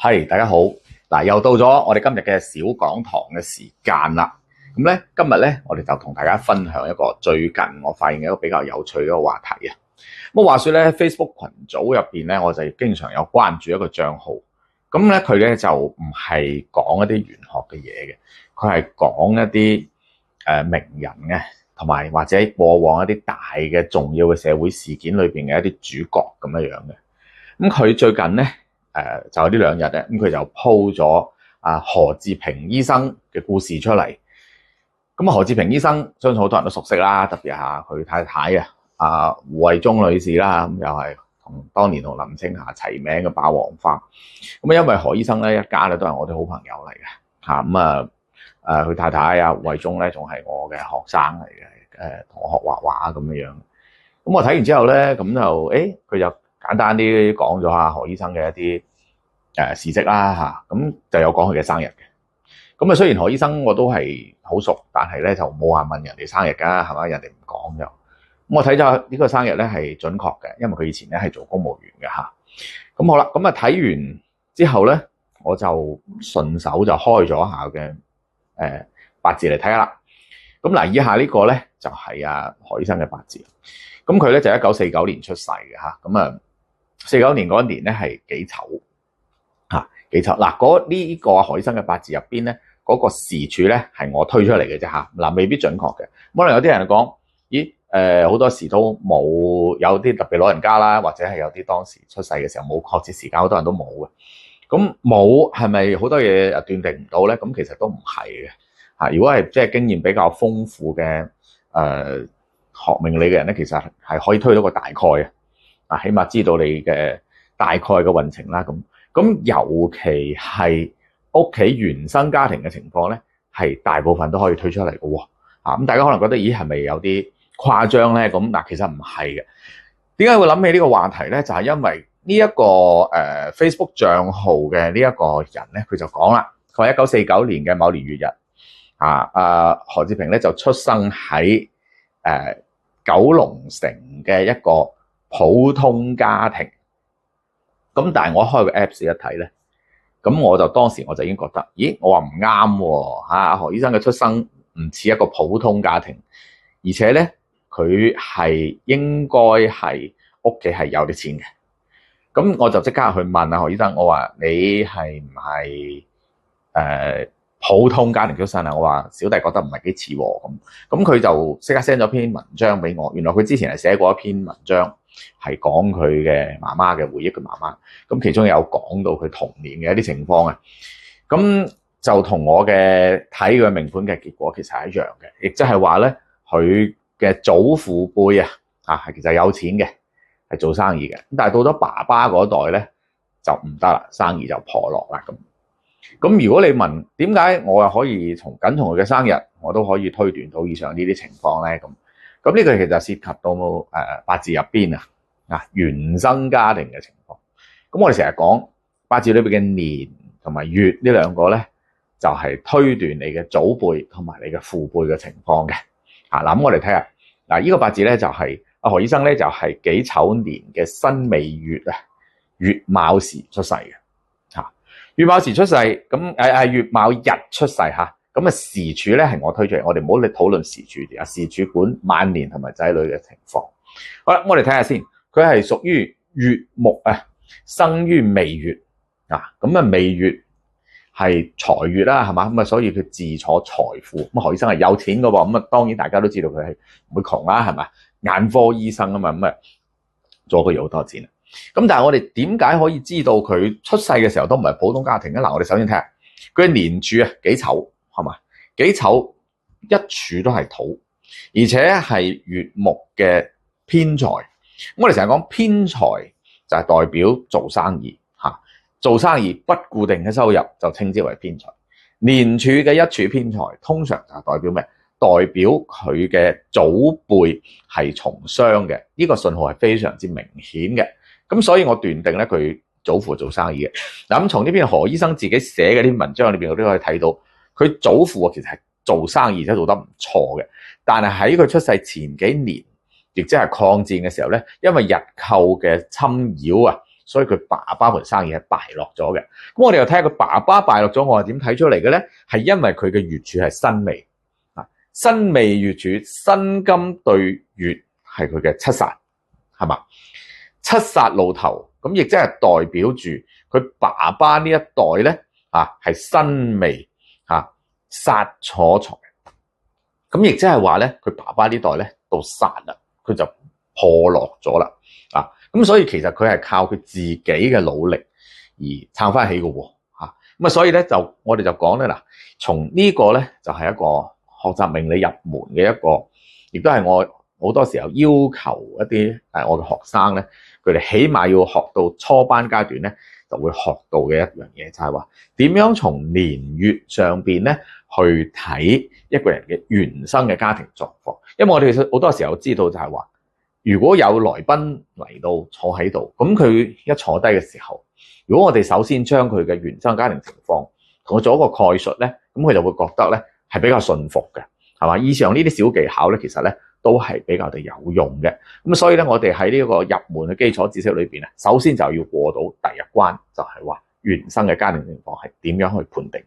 係，大家好。嗱，又到咗我哋今日嘅小講堂嘅時間啦。咁咧，今日咧，我哋就同大家分享一個最近我發現嘅一個比較有趣嘅一個話題啊。咁話說咧，Facebook 群組入邊咧，我就經常有關注一個賬號。咁咧，佢咧就唔係講一啲玄學嘅嘢嘅，佢係講一啲名人嘅，同埋或者過往一啲大嘅重要嘅社會事件裏邊嘅一啲主角咁樣嘅。咁佢最近咧，就係呢兩日咧，咁佢就 po 咗何志平醫生嘅故事出嚟。咁何志平醫生相信好多人都熟悉啦，特別係佢太太胡慧中女士啦，咁又係當年同林青霞齊名嘅霸王花。咁因為何醫生咧一家咧都係我哋好朋友嚟嘅嚇，咁佢太太胡慧中咧仲係我嘅學生嚟嘅，同我學畫畫咁樣。咁我睇完之後咧，咁就佢就簡單啲講咗下何醫生嘅一啲事蹟啦嚇，咁就有講佢嘅生日嘅。咁雖然何醫生我都係好熟，但係咧就冇話問人哋生日㗎，係嘛？人哋唔講就。咁我睇咗呢個生日咧係準確嘅，因為佢以前咧係做公務員嘅嚇。咁好啦，咁睇完之後咧，我就順手就開咗下嘅八字嚟睇下啦。咁嗱，以下呢個咧就係何醫生嘅八字。咁佢咧就1949年出世嘅嚇。咁49年嗰一年咧係己丑嚇，己丑嗱，呢個何醫生嘅八字入邊咧，嗰個時柱咧係我推出嚟嘅啫嚇，嗱未必準確嘅。可能有啲人講，咦好多時都冇，有啲特別老人家啦，或者係有啲當時出世嘅時候冇確切時間，好多人都冇嘅。咁冇係咪好多嘢斷定唔到咧？咁其實都唔係嘅嚇。如果係即係經驗比較豐富嘅學命理嘅人咧，其實係可以推到個大概嘅。起碼知道你嘅大概嘅運程啦。咁尤其係屋企原生家庭嘅情況咧，係大部分都可以推出嚟嘅喎。咁大家可能覺得，咦係咪有啲誇張咧？咁嗱，其實唔係嘅。點解會諗起呢個話題咧？就係因為呢一個Facebook 賬號嘅呢一個人咧，佢就講啦，佢話1949年嘅某年月日，何志平咧就出生喺九龍城嘅一個普通家庭。咁但係我開個 Apps 一睇咧，咁我就當時我就已經覺得，咦，我話唔啱喎，何醫生嘅出生唔似一個普通家庭，而且咧佢係應該係屋企係有啲錢嘅。咁我就即刻去問何醫生，我話你係唔係普通家庭出身啊？我話小弟覺得唔係幾似喎。咁佢就即刻 send 咗篇文章俾我。原來佢之前係寫過一篇文章，係講佢嘅媽媽嘅回憶，佢媽媽。咁其中有講到佢童年嘅一啲情況啊。咁就同我嘅睇佢命盤嘅結果其實係一樣嘅，亦即係話咧，佢嘅祖父輩係其實有錢嘅，係做生意嘅。但係到咗爸爸嗰代咧就唔得啦，生意就破落啦咁。咁如果你問點解我又可以從佢嘅生日，我都可以推斷到以上呢啲情況咧？咁呢個其實涉及到八字入邊原生家庭嘅情況。咁我哋成日講八字裏邊嘅年同埋月呢兩個咧，就係推斷你嘅祖輩同埋你嘅父輩嘅情況嘅。咁我哋睇下呢個八字咧就係何醫生咧就係己丑年嘅辛未月月卯時出世嘅。月卯時出世，咁月卯日出世嚇，咁時柱咧係我推出嚟，我哋唔好嚟討論時柱啲時柱管晚年同埋仔女嘅情況。好啦，我哋睇下先，佢係屬於月木生於未月咁未月係財月啦，係嘛？咁所以佢自坐財富。咁何醫生係有錢嘅喎，咁當然大家都知道佢係唔會窮啦，係咪？眼科醫生啊嘛，咁做過好多錢。咁但係我哋點解可以知道佢出世嘅時候都唔係普通家庭咧？我哋首先睇下佢嘅年柱己丑，係嘛？己丑一柱都係土，而且係月木嘅偏財。我哋成日講偏財就係代表做生意做生意不固定嘅收入就稱之為偏財。年柱嘅一柱偏財，通常就係代表咩？代表佢嘅祖輩係從商嘅，呢個信號係非常之明顯嘅。咁所以我斷定咧，佢祖父做生意嘅。咁從呢邊何醫生自己寫嘅啲文章裏邊，我都可以睇到佢祖父其實係做生意而且做得唔錯嘅。但係喺佢出世前幾年，亦即係抗戰嘅時候咧，因為日寇嘅侵擾所以佢爸爸盤生意係敗落咗嘅。咁我哋又睇下佢爸爸敗落咗，我係點睇出嚟嘅咧？係因為佢嘅月柱係辛未啊，辛未月柱，辛金對月係佢嘅七殺，係嘛？七殺露頭，咁亦即係代表住佢爸爸呢一代咧係辛未殺楚財，咁亦即係話咧，佢爸爸呢代咧到殺啦，佢就破落咗啦咁所以其實佢係靠佢自己嘅努力而撐翻起嘅喎咁所以咧我哋就講咧嗱，從呢個咧就係一個學習命理入門嘅一個，亦都係我好多時候要求一啲我嘅學生咧，佢哋起碼要學到初班階段咧，就會學到嘅一樣嘢，就係話點樣從年月上邊咧去睇一個人嘅原生嘅家庭狀況。因為我哋其實好多時候知道就係話，如果有來賓嚟到坐喺度，咁佢一坐低嘅時候，如果我哋首先將佢嘅原生家庭情況同佢做一個概述咧，咁佢就會覺得咧係比較信服嘅，係嘛？以上呢啲小技巧咧，其實咧都係比較地有用嘅。咁所以咧，我哋喺呢個入門嘅基礎知識裏邊咧，首先就要過到第一關，就係話原生嘅家庭情況係點樣去判定。